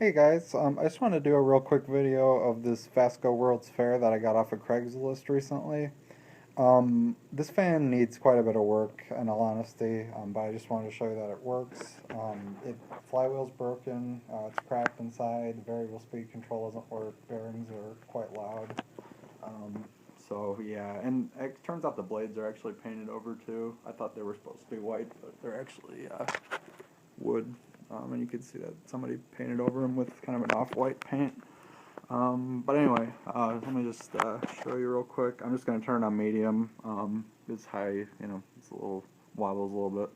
Hey guys, I just want to do a real quick video of this FASCO World's Fair that I got off of Craigslist recently. This fan needs quite a bit of work, in all honesty, but I just wanted to show you that it works. Flywheel's broken, it's cracked inside, variable speed control doesn't work, bearings are quite loud. So yeah, and it turns out the blades are actually painted over too. I thought they were supposed to be white, but they're actually wood. And you can see that somebody painted over them with kind of an off-white paint. But anyway, let me just show you real quick. I'm just going to turn it on medium. It's high, it's a little, wobbles a little bit.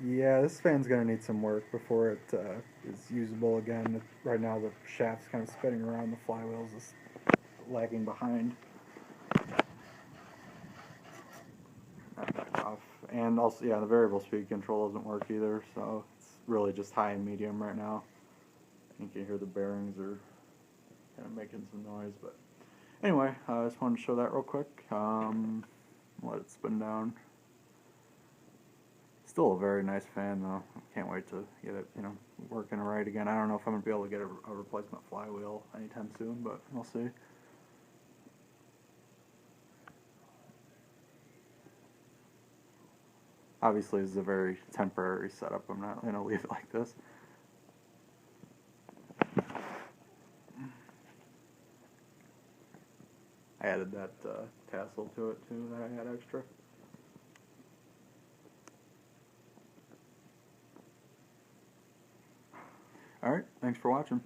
Yeah, this fan's going to need some work before it is usable again. Right now the shaft's kind of spinning around, the flywheel's just lagging behind. Back off. And also, yeah, the variable speed control doesn't work either, so it's really just high and medium right now. You can hear the bearings are kind of making some noise, but anyway, I just wanted to show that real quick. Let it spin down. Still a very nice fan though. Can't wait to get it, working right again. I don't know if I'm going to be able to get a replacement flywheel anytime soon, but we'll see. Obviously, this is a very temporary setup. I'm not going to leave it like this. I added that tassel to it too that I had extra. Alright, thanks for watching.